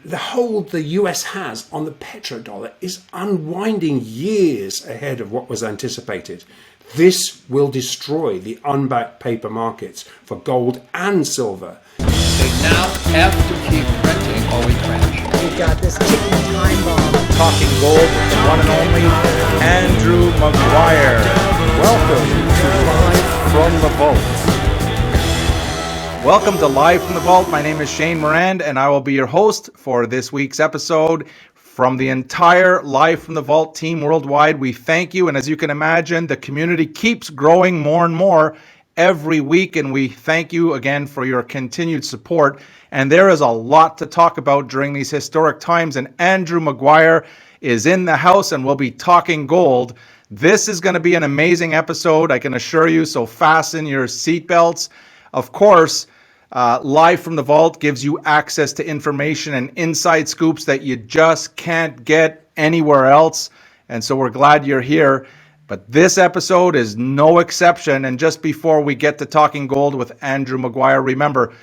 the hold the US has on the petrodollar is unwinding years ahead of what was anticipated. This will destroy the unbacked paper markets for gold and silver. They now have to keep printing or we crash. We've got this ticking time bomb. Talking gold with the one and only Andrew Maguire. Welcome to Live from the Vault. Welcome to Live from the Vault. My name is Shane Morand, and I will be your host for this week's episode. From the entire Live from the Vault team worldwide, we thank you. And as you can imagine, the community keeps growing more and more every week, and we thank you again for your continued support. And there is a lot to talk about during these historic times, and Andrew Maguire is in the house, and we'll be talking gold. This is going to be an amazing episode, I can assure you, so fasten your seatbelts. Of course, Live from the Vault gives you access to information and inside scoops that you just can't get anywhere else, and so we're glad you're here. But this episode is no exception. And just before we get to talking gold with Andrew Maguire, remember,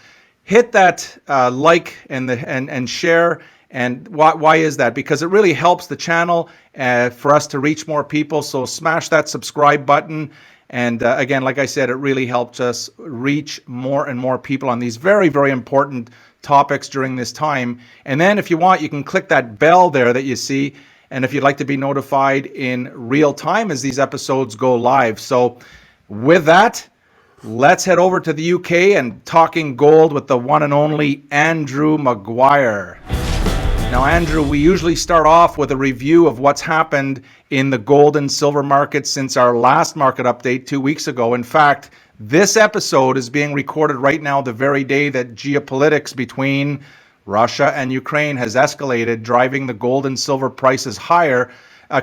hit that like and share. And why is that? Because it really helps the channel for us to reach more people. So smash that subscribe button. And again, like I said, it really helps us reach more and more people on these very, very important topics during this time. And then if you want, you can click that bell there that you see. And if you'd like to be notified in real time as these episodes go live. So with that, let's head over to the UK and talking gold with the one and only Andrew Maguire. Now, Andrew, we usually start off with a review of what's happened in the gold and silver markets since our last market update 2 weeks ago. In fact, this episode is being recorded right now, the very day that geopolitics between Russia and Ukraine has escalated, driving the gold and silver prices higher.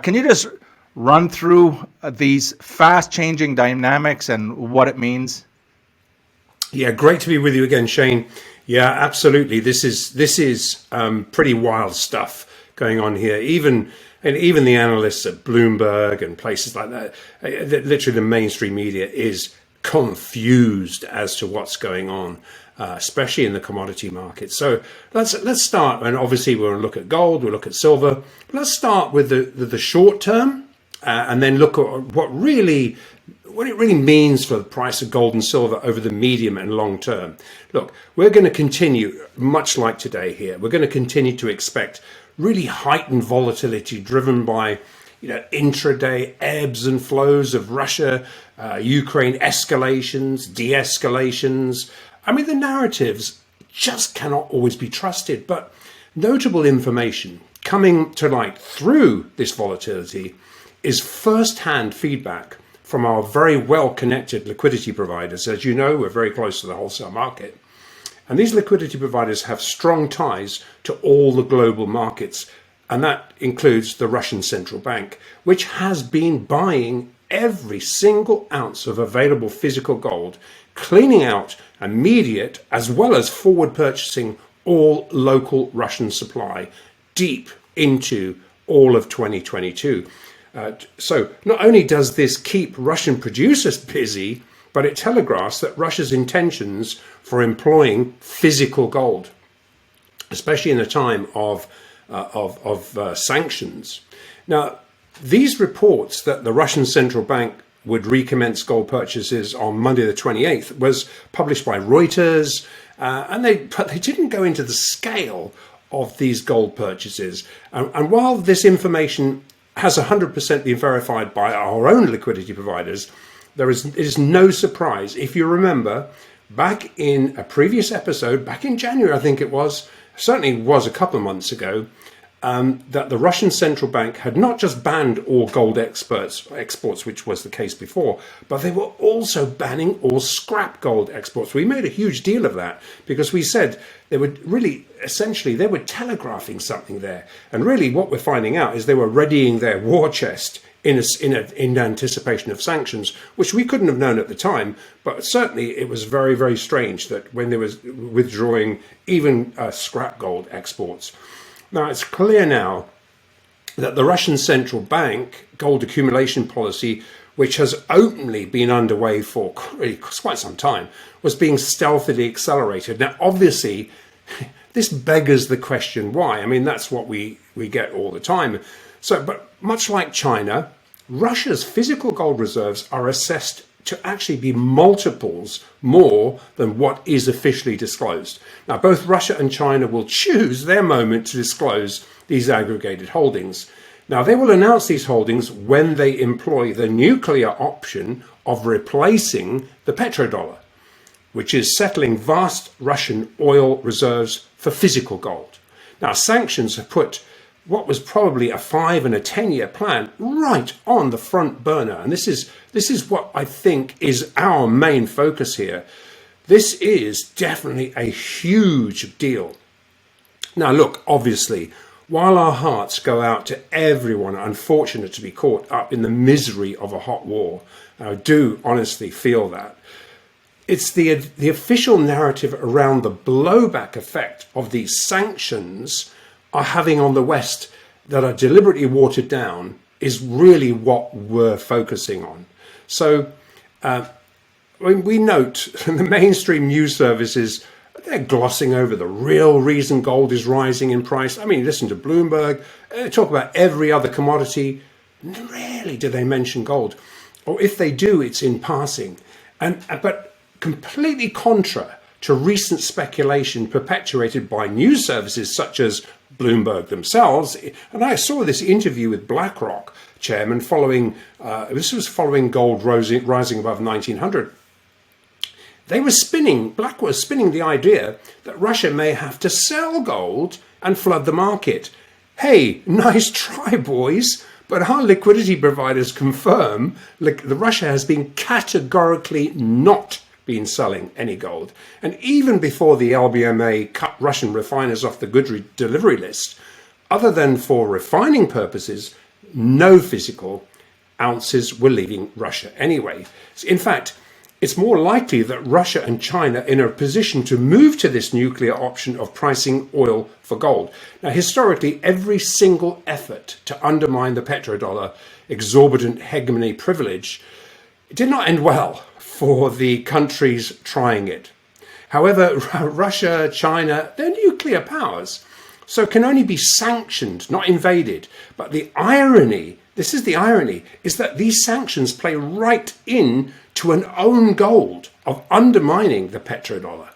Can you just run through these fast-changing dynamics and what it means? Yeah, great to be with you again, Shane. Yeah, absolutely. This is pretty wild stuff going on here. Even the analysts at Bloomberg and places like that, literally the mainstream media is confused as to what's going on, especially in the commodity market. So let's start, and obviously we'll look at gold, we'll look at silver. Let's start with the short term, and then look at what it really means for the price of gold and silver over the medium and long term. Look, we're going to continue, much like today here, we're going to continue to expect really heightened volatility driven by intraday ebbs and flows of Russia, Ukraine escalations, de-escalations. I mean, the narratives just cannot always be trusted, but notable information coming to light through this volatility is first-hand feedback from our very well-connected liquidity providers. As you know, we're very close to the wholesale market. And these liquidity providers have strong ties to all the global markets. And that includes the Russian central bank, which has been buying every single ounce of available physical gold, cleaning out immediate as well as forward purchasing all local Russian supply deep into all of 2022. So not only does this keep Russian producers busy, but it telegraphs that Russia's intentions for employing physical gold, especially in a time of sanctions. Now, these reports that the Russian central bank would recommence gold purchases on Monday the 28th was published by Reuters, but they didn't go into the scale of these gold purchases. And while this information has 100% been verified by our own liquidity providers, it is no surprise. If you remember, back in a previous episode, back in January, I think it was, certainly was a couple of months ago, that the Russian central bank had not just banned all gold exports, which was the case before, but they were also banning all scrap gold exports. We made a huge deal of that because we said they were really, essentially, they were telegraphing something there. And really what we're finding out is they were readying their war chest in anticipation of sanctions, which we couldn't have known at the time. But certainly it was very, very strange that when they was withdrawing even scrap gold exports. Now, it's clear now that the Russian central bank gold accumulation policy, which has openly been underway for quite some time, was being stealthily accelerated. Now, obviously, this beggars the question why. I mean, that's what we get all the time. So, but much like China, Russia's physical gold reserves are assessed to actually be multiples more than what is officially disclosed. Now, both Russia and China will choose their moment to disclose these aggregated holdings. Now, they will announce these holdings when they employ the nuclear option of replacing the petrodollar, which is settling vast Russian oil reserves for physical gold. Now, sanctions have put what was probably a 5 and a 10-year plan right on the front burner. And this is what I think is our main focus here. This is definitely a huge deal. Now, look, obviously, while our hearts go out to everyone unfortunate to be caught up in the misery of a hot war, I do honestly feel that, it's the official narrative around the blowback effect of these sanctions are having on the West that are deliberately watered down is really what we're focusing on. So we note the mainstream news services, they're glossing over the real reason gold is rising in price. I mean, listen to Bloomberg, they talk about every other commodity. Rarely do they mention gold. Or if they do, it's in passing. But completely contra to recent speculation perpetuated by news services such as Bloomberg themselves. And I saw this interview with BlackRock chairman following gold rising above 1900. Black was spinning the idea that Russia may have to sell gold and flood the market. Hey, nice try, boys. But our liquidity providers confirm that Russia has been categorically not been selling any gold. And even before the LBMA cut Russian refiners off the good delivery list, other than for refining purposes, no physical ounces were leaving Russia anyway. In fact, it's more likely that Russia and China are in a position to move to this nuclear option of pricing oil for gold. Now, historically, every single effort to undermine the petrodollar exorbitant hegemony privilege, it did not end well for the countries trying it. However, Russia, China, they're nuclear powers, so can only be sanctioned, not invaded. But the irony, this is the irony, is that these sanctions play right in to an own goal of undermining the petrodollar.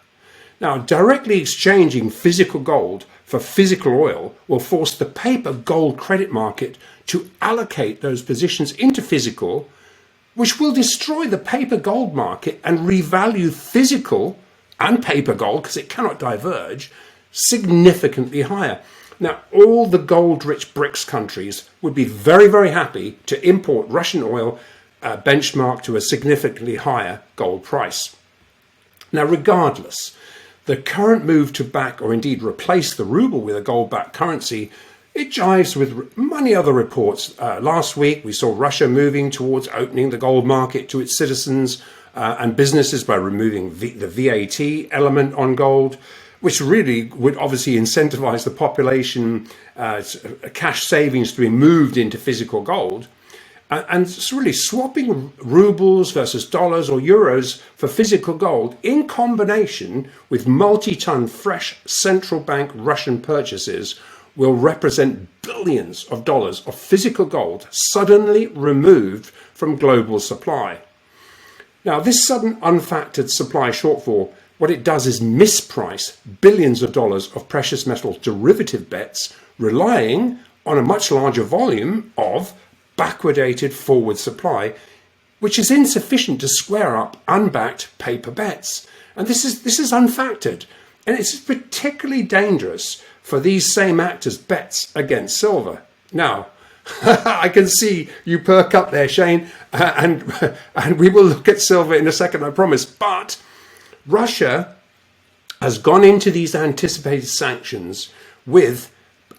Now, directly exchanging physical gold for physical oil will force the paper gold credit market to allocate those positions into physical, which will destroy the paper gold market and revalue physical and paper gold, because it cannot diverge, significantly higher. Now, all the gold-rich BRICS countries would be very, very happy to import Russian oil benchmarked to a significantly higher gold price. Now, regardless, the current move to back or indeed replace the ruble with a gold-backed currency, it jives with many other reports. Last week, we saw Russia moving towards opening the gold market to its citizens and businesses by removing the VAT element on gold, which really would obviously incentivize the population cash savings to be moved into physical gold. And it's really swapping rubles versus dollars or euros for physical gold in combination with multi-ton fresh central bank Russian purchases will represent billions of dollars of physical gold suddenly removed from global supply. Now, this sudden unfactored supply shortfall, what it does is misprice billions of dollars of precious metal derivative bets, relying on a much larger volume of backwardated forward supply, which is insufficient to square up unbacked paper bets. And this is unfactored. And it's particularly dangerous for these same actors' bets against silver. Now, I can see you perk up there, Shane, and we will look at silver in a second, I promise. But Russia has gone into these anticipated sanctions with,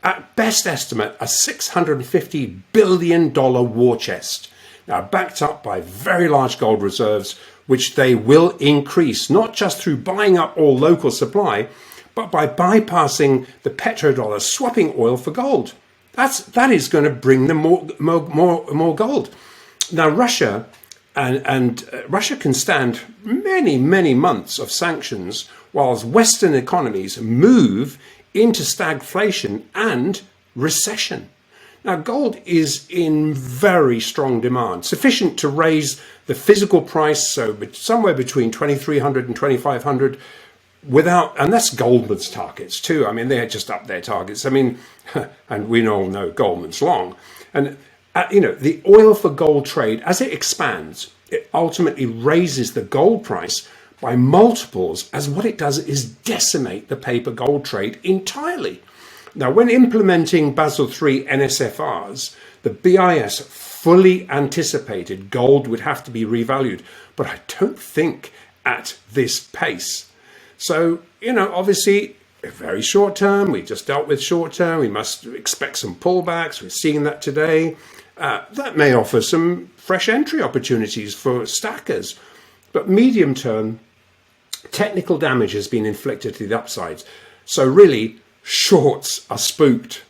at best estimate, a $650 billion war chest. Now, backed up by very large gold reserves, which they will increase, not just through buying up all local supply, but by bypassing the petrodollar, swapping oil for gold. That is going to bring them more gold. Now, Russia And Russia can stand many, many months of sanctions whilst Western economies move into stagflation and recession. Now, gold is in very strong demand, sufficient to raise the physical price, so somewhere between 2,300 and 2,500 without, and that's Goldman's targets too. I mean, they're just up their targets. I mean, and we all know Goldman's long. And, the oil for gold trade, as it expands, it ultimately raises the gold price by multiples, as what it does is decimate the paper gold trade entirely. Now, when implementing Basel III NSFRs, the BIS fully anticipated gold would have to be revalued, but I don't think at this pace. So, obviously, very short term, we just dealt with short term, we must expect some pullbacks, we're seeing that today. That may offer some fresh entry opportunities for stackers. But medium term, technical damage has been inflicted to the upsides. So really, shorts are spooked.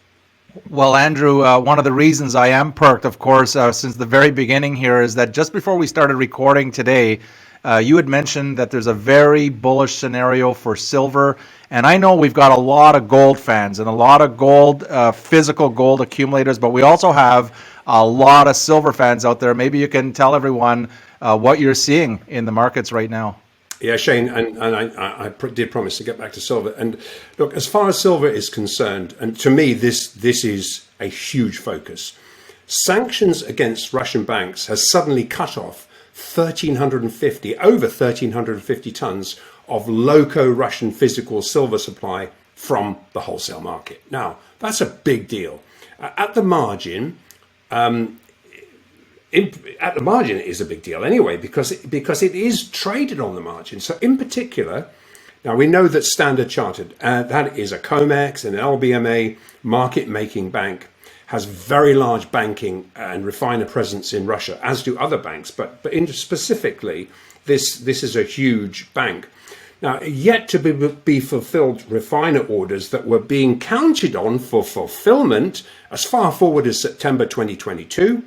Well, Andrew, one of the reasons I am perked, of course, since the very beginning here is that just before we started recording today, you had mentioned that there's a very bullish scenario for silver. And I know we've got a lot of gold fans and a lot of gold, physical gold accumulators, but we also have a lot of silver fans out there. Maybe you can tell everyone what you're seeing in the markets right now. Yeah, Shane, and I did promise to get back to silver. And look, as far as silver is concerned, and to me, this is a huge focus. Sanctions against Russian banks has suddenly cut off over 1,350 tons of local Russian physical silver supply from the wholesale market. Now, that's a big deal. At the margin, it is a big deal anyway, because it is traded on the margin. So in particular, now we know that Standard Chartered, that is a COMEX, an LBMA market-making bank, has very large banking and refiner presence in Russia, as do other banks. But specifically, this is a huge bank. Now, yet to be fulfilled refiner orders that were being counted on for fulfillment as far forward as September 2022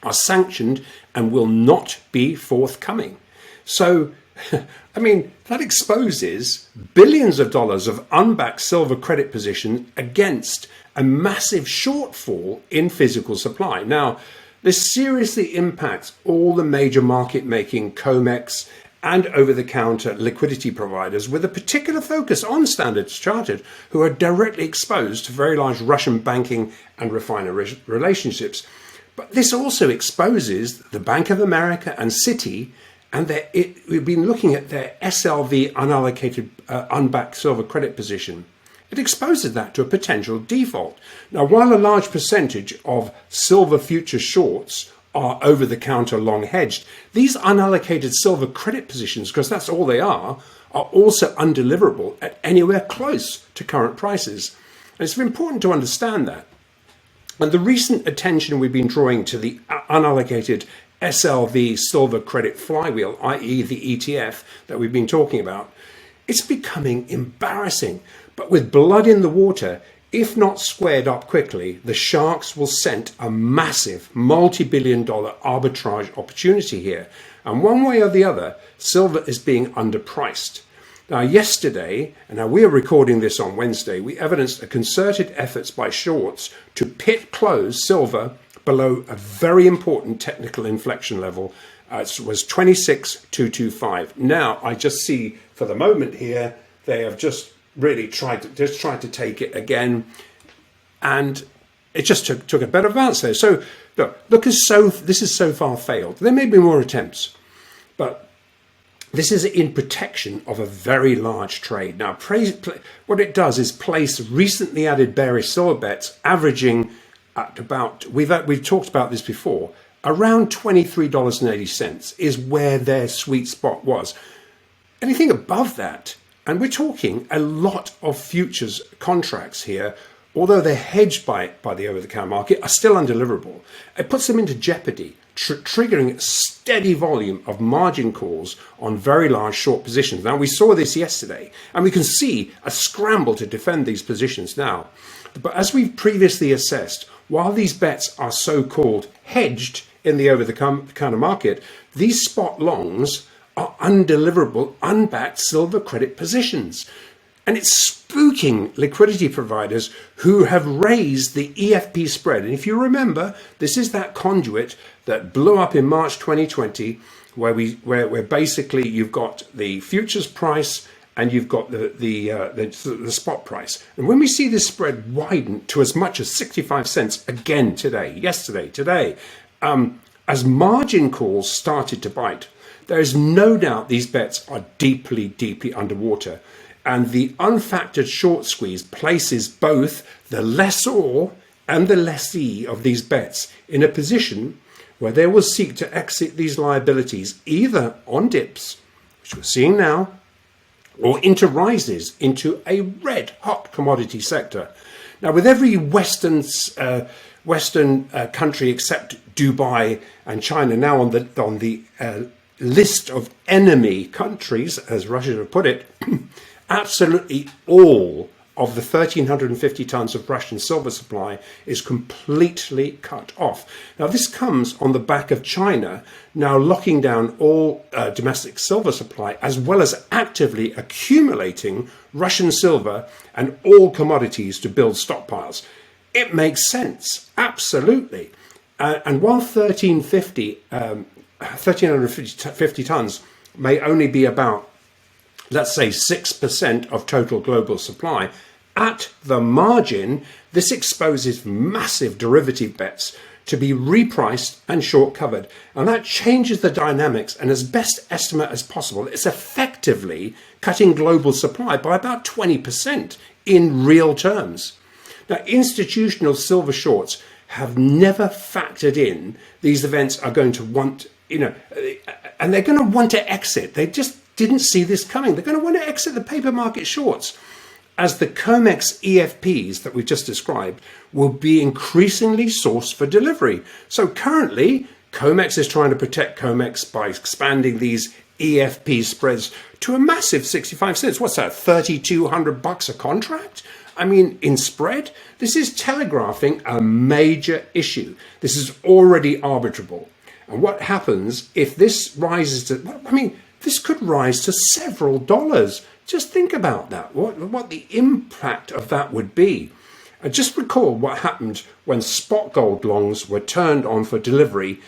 are sanctioned and will not be forthcoming. So, I mean, that exposes billions of dollars of unbacked silver credit position against a massive shortfall in physical supply. Now, this seriously impacts all the major market-making COMEX and over-the-counter liquidity providers, with a particular focus on Standard Chartered, who are directly exposed to very large Russian banking and refiner relationships. But this also exposes the Bank of America and Citi, and we've been looking at their SLV unallocated unbacked silver credit position. It exposes that to a potential default. Now, while a large percentage of silver future shorts are over-the-counter long hedged, these unallocated silver credit positions, because that's all they are also undeliverable at anywhere close to current prices. And it's important to understand that. And the recent attention we've been drawing to the unallocated SLV silver credit flywheel, i.e. the ETF that we've been talking about, it's becoming embarrassing. But with blood in the water, if not squared up quickly, the sharks will scent a massive multi-billion-dollar arbitrage opportunity here. And one way or the other, silver is being underpriced. Now, yesterday, and now we are recording this on Wednesday, we evidenced a concerted efforts by shorts to pit close silver below a very important technical inflection level. It was 26,225. Now, I just see for the moment here, they have just really tried to take it again, and it just took a better bounce there. So this has so far failed. There may be more attempts, but this is in protection of a very large trade. Now, what it does is place recently added bearish silver bets averaging at about, we've talked about this before, around $23.80 is where their sweet spot was. Anything above that, and we're talking a lot of futures contracts here, although they're hedged by the over-the-counter market, are still undeliverable. It puts them into jeopardy, triggering a steady volume of margin calls on very large short positions. Now, we saw this yesterday, and we can see a scramble to defend these positions now. But as we've previously assessed, while these bets are so-called hedged in the over-the-counter market, these spot longs are undeliverable, unbacked silver credit positions. And it's spooking liquidity providers who have raised the EFP spread. And if you remember, this is that conduit that blew up in March 2020, where basically you've got the futures price and you've got the spot price. And when we see this spread widen to as much as 65 cents again today, as margin calls started to bite, there is no doubt these bets are deeply, deeply underwater. And the unfactored short squeeze places both the lessor and the lessee of these bets in a position where they will seek to exit these liabilities either on dips, which we're seeing now, or into rises into a red hot commodity sector. Now, with every Western country except Dubai and China now on the list of enemy countries, as Russia have put it, absolutely all of the 1,350 tons of Russian silver supply is completely cut off. Now, this comes on the back of China now locking down all domestic silver supply, as well as actively accumulating Russian silver and all commodities to build stockpiles. It makes sense, absolutely. And while 1,350 tons may only be about, let's say, 6% of total global supply, at the margin, this exposes massive derivative bets to be repriced and short covered. And that changes the dynamics, and as best estimate as possible, it's effectively cutting global supply by about 20% in real terms. Now, institutional silver shorts have never factored in these events are going to want, and they're going to want to exit. They just didn't see this coming. They're going to want to exit the paper market shorts, as the COMEX EFPs that we've just described will be increasingly sourced for delivery. So currently, COMEX is trying to protect COMEX by expanding these EFP spreads to a massive 65 cents. What's that, $3,200 a contract? I mean, in spread, this is telegraphing a major issue. This is already arbitrable. And what happens if this rises to, this could rise to several dollars. Just think about that, what the impact of that would be. Just recall what happened when spot gold longs were turned on for delivery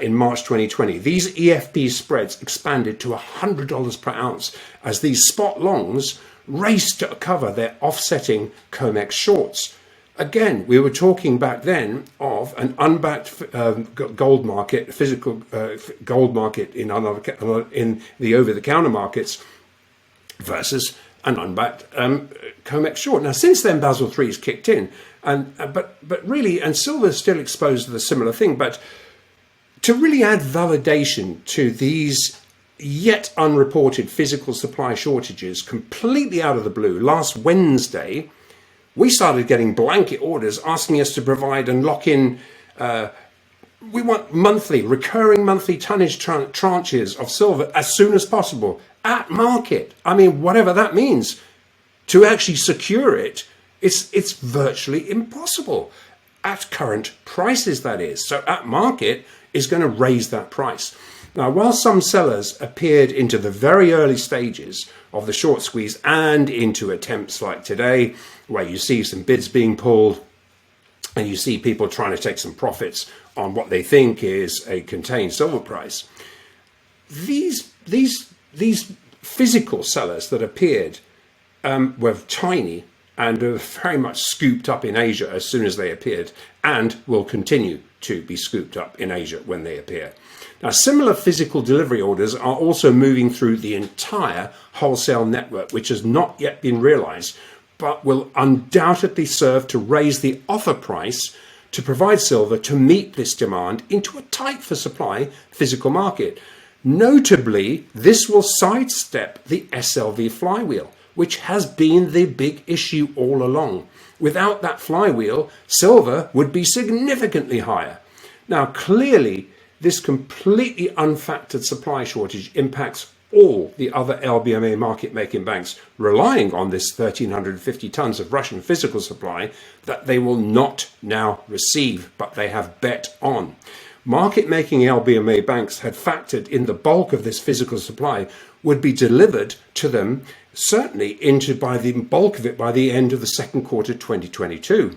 in March 2020. These EFP spreads expanded to $100 per ounce as these spot longs raced to cover their offsetting COMEX shorts. Again, we were talking back then of an unbacked gold market, physical gold market in the over-the-counter markets, versus an unbacked COMEX short. Now, since then, Basel III has kicked in, but really, and silver is still exposed to the similar thing. But to really add validation to these yet unreported physical supply shortages, completely out of the blue, last Wednesday, we started getting blanket orders asking us to provide and lock in. We want recurring monthly tonnage tranches of silver as soon as possible at market. I mean, whatever that means. To actually secure it, it's virtually impossible at current prices, that is. So at market is going to raise that price. Now, while some sellers appeared into the very early stages of the short squeeze and into attempts like today, where you see some bids being pulled and you see people trying to take some profits on what they think is a contained silver price, these physical sellers that appeared were tiny and were very much scooped up in Asia as soon as they appeared, and will continue to be scooped up in Asia when they appear. Now, similar physical delivery orders are also moving through the entire wholesale network, which has not yet been realized, but will undoubtedly serve to raise the offer price to provide silver to meet this demand into a tight for supply physical market. Notably, this will sidestep the SLV flywheel, which has been the big issue all along. Without that flywheel, silver would be significantly higher. Now, clearly, this completely unfactored supply shortage impacts all the other LBMA market-making banks relying on this 1,350 tons of Russian physical supply that they will not now receive, but they have bet on. market-making LBMA banks had factored in the bulk of this physical supply would be delivered to them, certainly into by the bulk of it by the end of the second quarter 2022.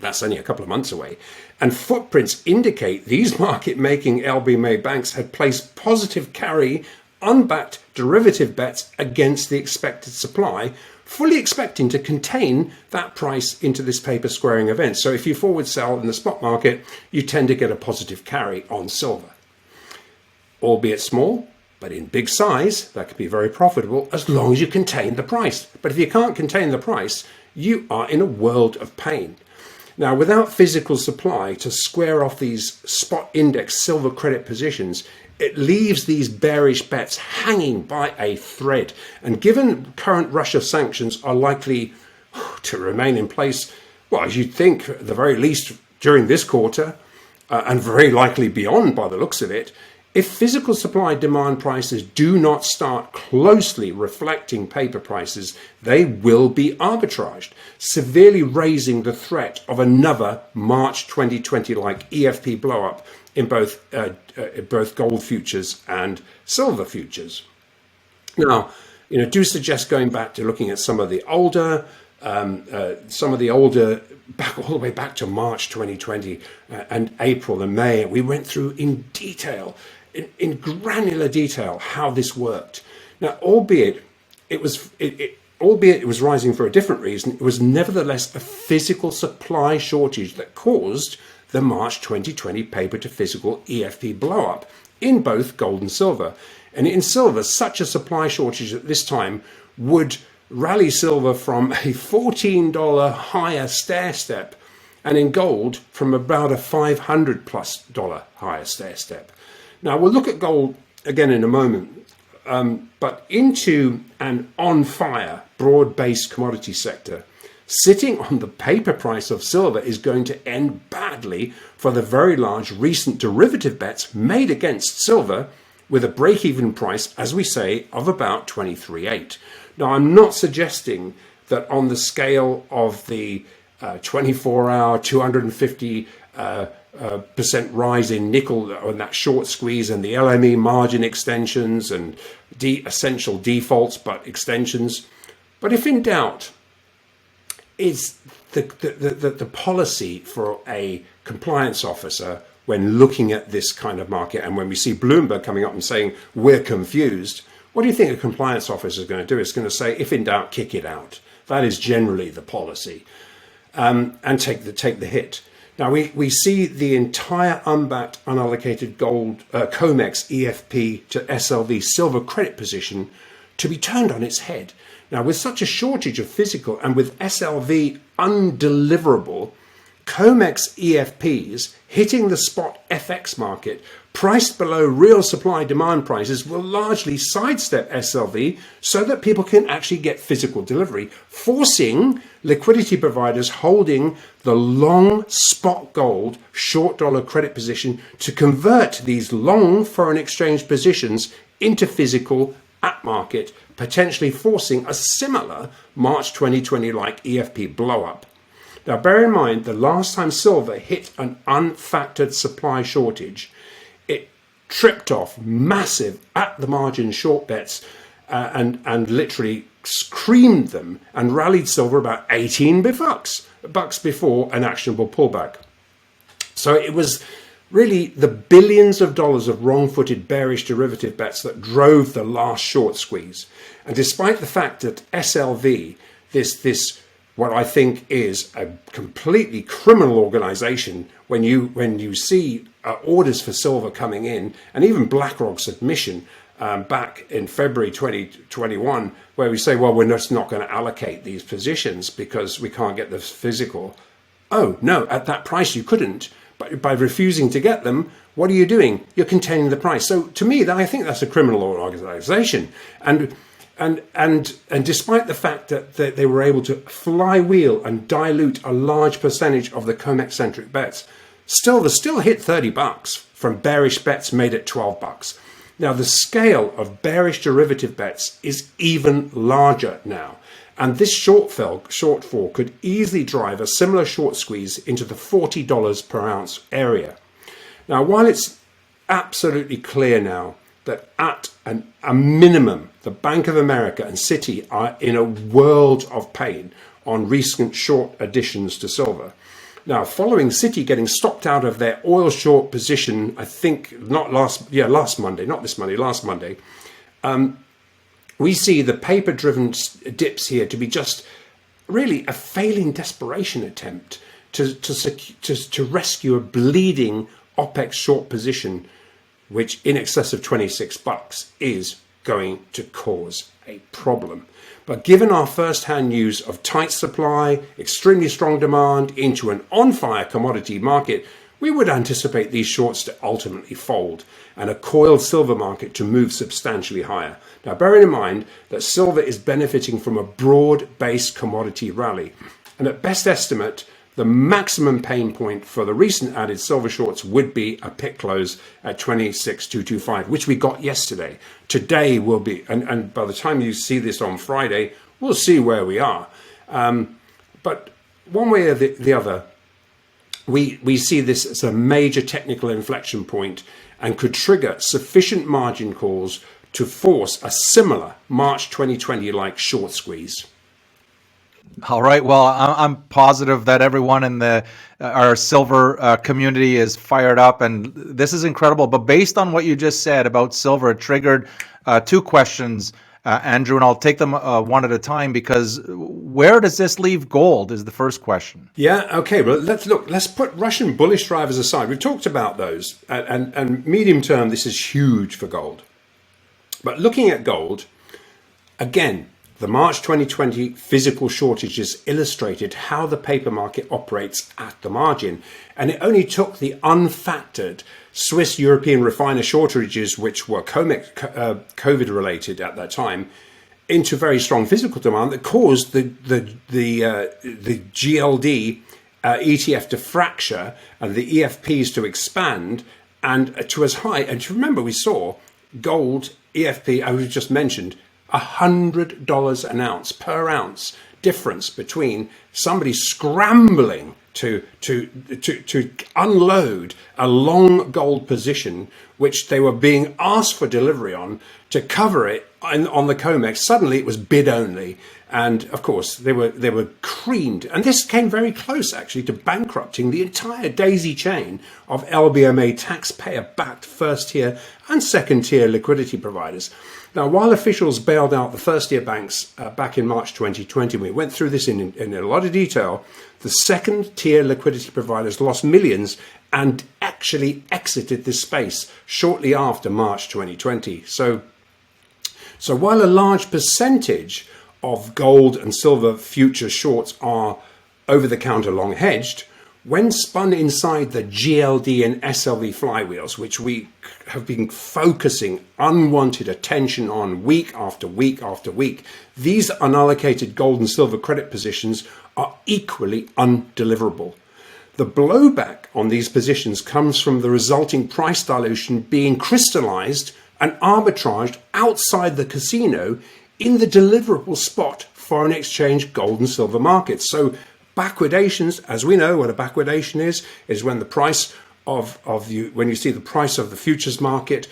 That's only a couple of months away. And footprints indicate these market-making LBMA banks had placed positive carry, unbacked derivative bets against the expected supply, fully expecting to contain that price into this paper squaring event. So if you forward sell in the spot market, you tend to get a positive carry on silver. Albeit small, but in big size, that could be very profitable as long as you contain the price. But if you can't contain the price, you are in a world of pain. Now, without physical supply to square off these spot index silver credit positions, it leaves these bearish bets hanging by a thread. And given current Russia sanctions are likely to remain in place, well, as you'd think, at the very least during this quarter, and very likely beyond by the looks of it, if physical supply demand prices do not start closely reflecting paper prices, they will be arbitraged, severely raising the threat of another March 2020-like EFP blowup in both gold futures and silver futures. Now, do suggest going back to looking at some of the older, back all the way back to March 2020 and April and May. We went through in detail, in granular detail, how this worked. Now, albeit it was rising for a different reason, it was nevertheless a physical supply shortage that caused the March 2020 paper to physical EFP blowup in both gold and silver. And in silver, such a supply shortage at this time would rally silver from a $14 higher stair step, and in gold from about a $500+ higher stair step. Now, we'll look at gold again in a moment, but into an on-fire, broad-based commodity sector, sitting on the paper price of silver is going to end badly for the very large recent derivative bets made against silver, with a break-even price, as we say, of about 23.8. Now, I'm not suggesting that on the scale of the 24-hour, 250% rise in nickel on that short squeeze and the LME margin extensions and essential defaults but extensions. But if in doubt, is the policy for a compliance officer when looking at this kind of market, and when we see Bloomberg coming up and saying we're confused, what do you think a compliance officer is going to do? It's going to say, if in doubt, kick it out. That is generally the policy, and take the hit. Now, we see the entire unbacked, unallocated gold COMEX EFP to SLV silver credit position to be turned on its head. Now, with such a shortage of physical and with SLV undeliverable, COMEX EFPs hitting the spot FX market priced below real supply demand prices will largely sidestep SLV so that people can actually get physical delivery, forcing liquidity providers holding the long spot gold short dollar credit position to convert these long foreign exchange positions into physical at market, potentially forcing a similar March 2020-like EFP blowup. Now, bear in mind, the last time silver hit an unfactored supply shortage, it tripped off massive at-the-margin short bets and literally creamed them and rallied silver about 18 bucks before an actionable pullback. So it was really the billions of dollars of wrong-footed bearish derivative bets that drove the last short squeeze. And despite the fact that SLV, this what I think is a completely criminal organization, when you see orders for silver coming in, and even BlackRock's admission back in February 2021, where we say, well, we're just not going to allocate these positions because we can't get the physical. Oh, no, at that price you couldn't. But by refusing to get them, what are you doing? You're containing the price. So to me, I think that's a criminal organization. And despite the fact that they were able to flywheel and dilute a large percentage of the COMEX-centric bets, they still hit 30 bucks from bearish bets made at 12 bucks. Now, the scale of bearish derivative bets is even larger now. And this shortfall could easily drive a similar short squeeze into the $40 per ounce area. Now, while it's absolutely clear now that at a minimum, the Bank of America and Citi are in a world of pain on recent short additions to silver. Now, following Citi getting stopped out of their oil short position, I think last Monday, not this Monday, last Monday, we see the paper-driven dips here to be just really a failing desperation attempt to rescue a bleeding OPEX short position, which in excess of $26 is going to cause a problem. But given our first-hand news of tight supply, extremely strong demand into an on-fire commodity market, we would anticipate these shorts to ultimately fold and a coiled silver market to move substantially higher. Now, bearing in mind that silver is benefiting from a broad-based commodity rally, and at best estimate, the maximum pain point for the recent added silver shorts would be a pit close at 26,225, which we got yesterday. Today will be, and by the time you see this on Friday, we'll see where we are. But one way or the other, we see this as a major technical inflection point and could trigger sufficient margin calls to force a similar March 2020-like short squeeze. All right. Well, I'm positive that everyone in our silver community is fired up, and this is incredible. But based on what you just said about silver, it triggered two questions, Andrew, and I'll take them one at a time, because where does this leave gold is the first question. Yeah. Okay. Well, let's put Russian bullish drivers aside. We've talked about those, and medium term, this is huge for gold. But looking at gold, again, the March 2020 physical shortages illustrated how the paper market operates at the margin. And it only took the unfactored Swiss European refiner shortages, which were COVID related at that time, into very strong physical demand that caused the GLD ETF to fracture and the EFPs to expand and to as high. And remember, we saw gold EFP, I just mentioned, $100 an ounce per ounce difference between somebody scrambling to unload a long gold position, which they were being asked for delivery on, to cover it on the COMEX. Suddenly it was bid only. And of course they were creamed. And this came very close actually to bankrupting the entire daisy chain of LBMA taxpayer backed first tier and second tier liquidity providers. Now, while officials bailed out the first-tier banks back in March 2020, we went through this in a lot of detail, the second-tier liquidity providers lost millions and actually exited this space shortly after March 2020. So while a large percentage of gold and silver future shorts are over-the-counter long-hedged, when spun inside the GLD and SLV flywheels, which we have been focusing unwanted attention on week after week after week, these unallocated gold and silver credit positions are equally undeliverable. The blowback on these positions comes from the resulting price dilution being crystallized and arbitraged outside the casino in the deliverable spot foreign exchange gold and silver markets. So backwardations, as we know what a backwardation is when the price when you see the price of the futures market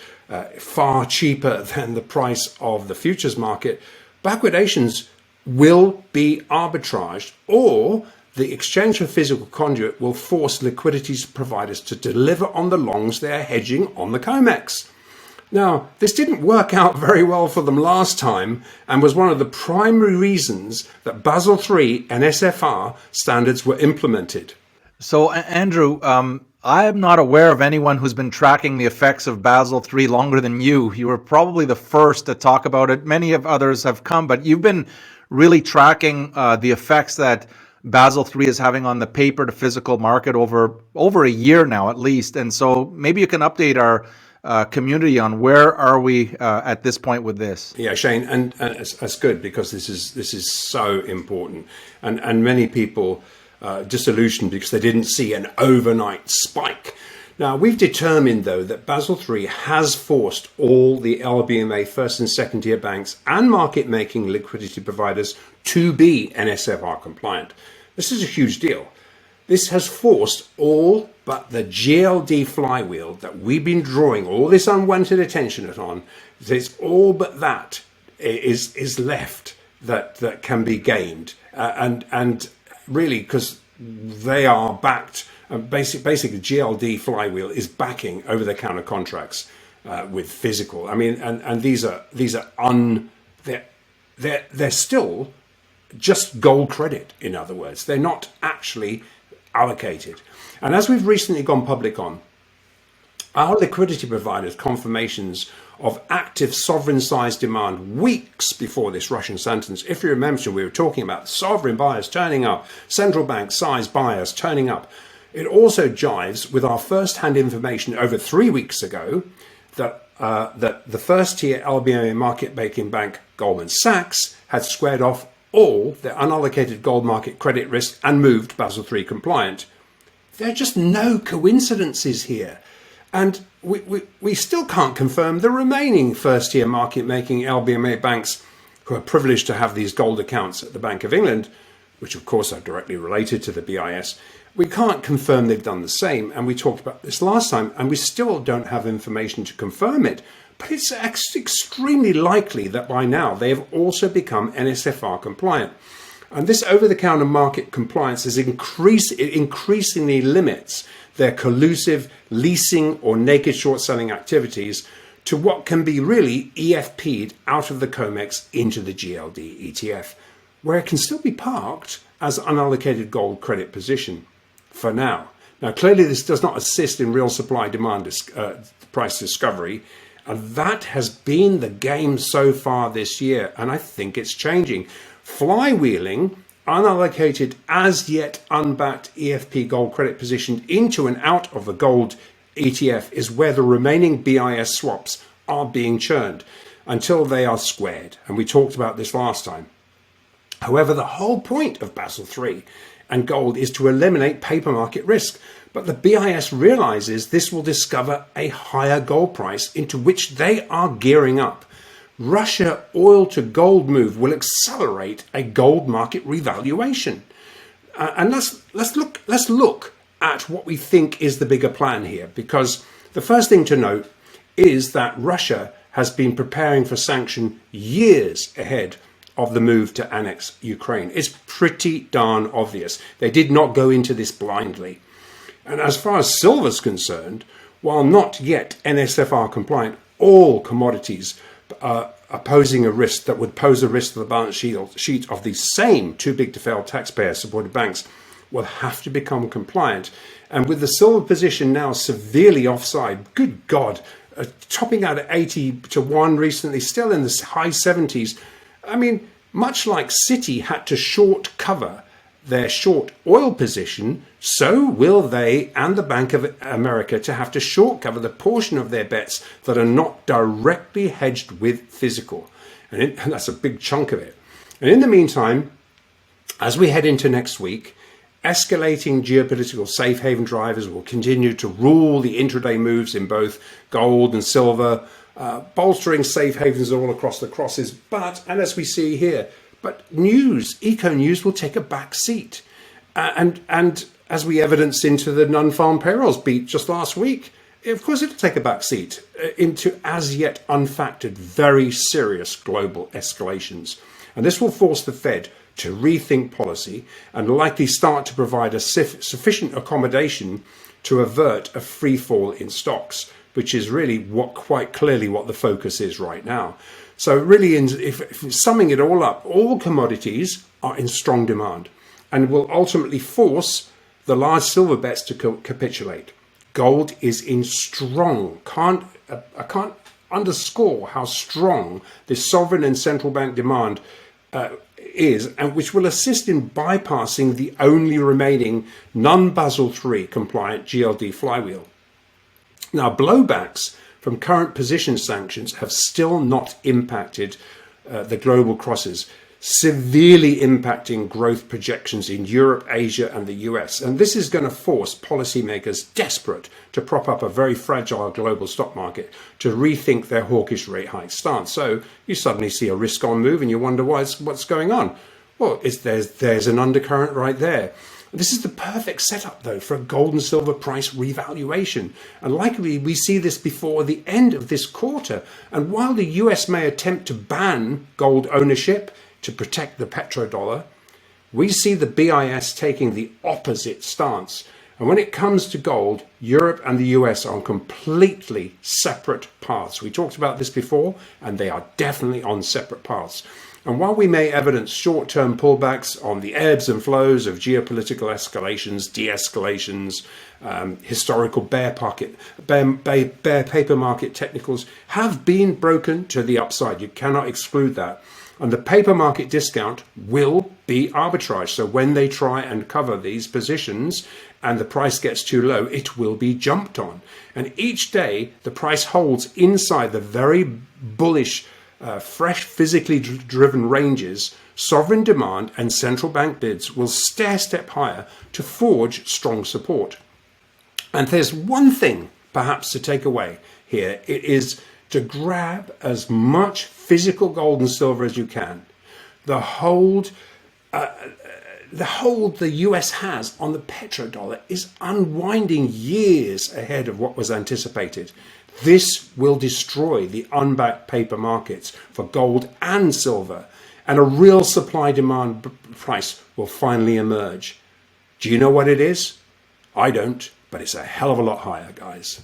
far cheaper than the price of the futures market. Backwardations will be arbitraged, or the exchange for physical conduit will force liquidity providers to deliver on the longs they are hedging on the COMEX. Now, this didn't work out very well for them last time and was one of the primary reasons that Basel III and SFR standards were implemented. So, Andrew, I am not aware of anyone who's been tracking the effects of Basel III longer than you. You were probably the first to talk about it. Many of others have come, but you've been really tracking the effects that Basel III is having on the paper to physical market over a year now, at least. And so maybe you can update our community on where are we at this point with this. Yeah, Shane, and that's good, because this is so important, and many people disillusioned because they didn't see an overnight spike. Now, we've determined though that Basel III has forced all the LBMA first and second tier banks and market making liquidity providers to be NSFR compliant. This is a huge deal. This has forced all but the GLD flywheel that we've been drawing all this unwanted attention on. It's all but that is left that can be gained, and really because they are backed. Basically, GLD flywheel is backing over-the-counter contracts with physical. I mean, and these are they're still just gold credit. In other words, they're not actually allocated. And as we've recently gone public on, our liquidity providers confirmations of active sovereign size demand weeks before this Russian sentence. If you remember, we were talking about sovereign buyers turning up, central bank size buyers turning up. It also jives with our first-hand information over 3 weeks ago that the first-tier LBMA market-making bank Goldman Sachs had squared off all their unallocated gold market credit risk and moved Basel III compliant. There are just no coincidences here. And we still can't confirm the remaining first-tier market-making LBMA banks who are privileged to have these gold accounts at the Bank of England, which of course are directly related to the BIS. We can't confirm they've done the same, and we talked about this last time, and we still don't have information to confirm it. But it's extremely likely that by now they have also become NSFR compliant. And this over-the-counter market compliance is increasingly limits their collusive leasing or naked short-selling activities to what can be really EFP'd out of the COMEX into the GLD ETF, where it can still be parked as unallocated gold credit position for now. Now, clearly this does not assist in real supply-demand price discovery, and that has been the game so far this year, and I think it's changing. Flywheeling unallocated, as yet unbacked EFP gold credit position into and out of the gold ETF is where the remaining BIS swaps are being churned until they are squared. And we talked about this last time. However, the whole point of Basel III and gold is to eliminate paper market risk. But the BIS realizes this will discover a higher gold price into which they are gearing up. Russia oil to gold move will accelerate a gold market revaluation. And let's look at what we think is the bigger plan here, because the first thing to note is that Russia has been preparing for sanction years ahead of the move to annex Ukraine. It's pretty darn obvious. They did not go into this blindly. And as far as silver is concerned, while not yet NSFR compliant, all commodities are posing a risk that would pose a risk to the balance sheet of the same too big to fail taxpayer supported banks will have to become compliant. And with the silver position now severely offside, good God, topping out at 80 to 1 recently, still in the high 70s. I mean, much like Citi had to short cover their short oil position, so will they and the Bank of America to have to short cover the portion of their bets that are not directly hedged with physical. And that's a big chunk of it. And in the meantime, as we head into next week, escalating geopolitical safe haven drivers will continue to rule the intraday moves in both gold and silver, bolstering safe havens all across the crosses. But, and as we see here, but eco news will take a back seat. And as we evidenced into the non-farm payrolls beat just last week, of course it'll take a back seat into as yet unfactored, very serious global escalations. And this will force the Fed to rethink policy and likely start to provide a sufficient accommodation to avert a free fall in stocks, which is really quite clearly what the focus is right now. So really, if summing it all up, all commodities are in strong demand and will ultimately force the large silver bets to capitulate. Gold is in strong. I can't underscore how strong this sovereign and central bank demand is, and which will assist in bypassing the only remaining non-Basel III compliant GLD flywheel. Now, blowbacks from current position sanctions have still not impacted the global crosses, severely impacting growth projections in Europe, Asia and the US. And this is going to force policymakers desperate to prop up a very fragile global stock market to rethink their hawkish rate hike stance. So you suddenly see a risk on move and you wonder what's going on. Well, there's an undercurrent right there. This is the perfect setup, though, for a gold and silver price revaluation. And likely we see this before the end of this quarter. And while the US may attempt to ban gold ownership to protect the petrodollar, we see the BIS taking the opposite stance. And when it comes to gold, Europe and the US are on completely separate paths. We talked about this before, and they are definitely on separate paths. And while we may evidence short-term pullbacks on the ebbs and flows of geopolitical escalations, de-escalations, historical bear paper market technicals have been broken to the upside. You cannot exclude that. And the paper market discount will be arbitrage. So when they try and cover these positions and the price gets too low, it will be jumped on. And each day the price holds inside the very bullish fresh physically driven ranges, sovereign demand and central bank bids will stair-step higher to forge strong support. And there's one thing perhaps to take away here. It is to grab as much physical gold and silver as you can. The hold the US has on the petrodollar is unwinding years ahead of what was anticipated. This will destroy the unbacked paper markets for gold and silver, and a real supply-demand price will finally emerge. Do you know what it is? I don't, but it's a hell of a lot higher, guys.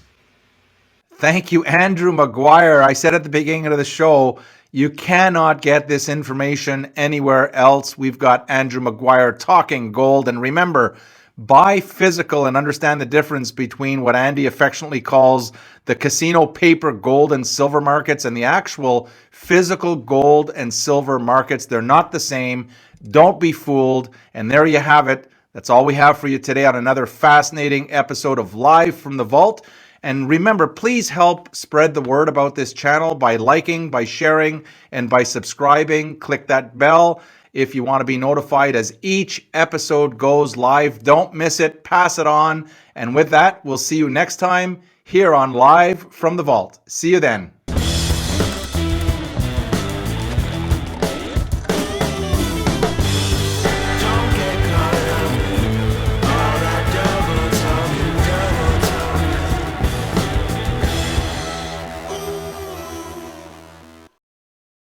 Thank you, Andrew Maguire. I said at the beginning of the show, you cannot get this information anywhere else. We've got Andrew Maguire talking gold. And remember, buy physical and understand the difference between what Andy affectionately calls the casino paper gold and silver markets and the actual physical gold and silver markets. They're not the same. Don't be fooled. And there you have it. That's all we have for you today on another fascinating episode of Live from the Vault. And remember, please help spread the word about this channel by liking, by sharing, and by subscribing. Click that bell if you want to be notified as each episode goes live. Don't miss it. Pass it on. And with that, we'll see you next time here on Live from the Vault. See you then.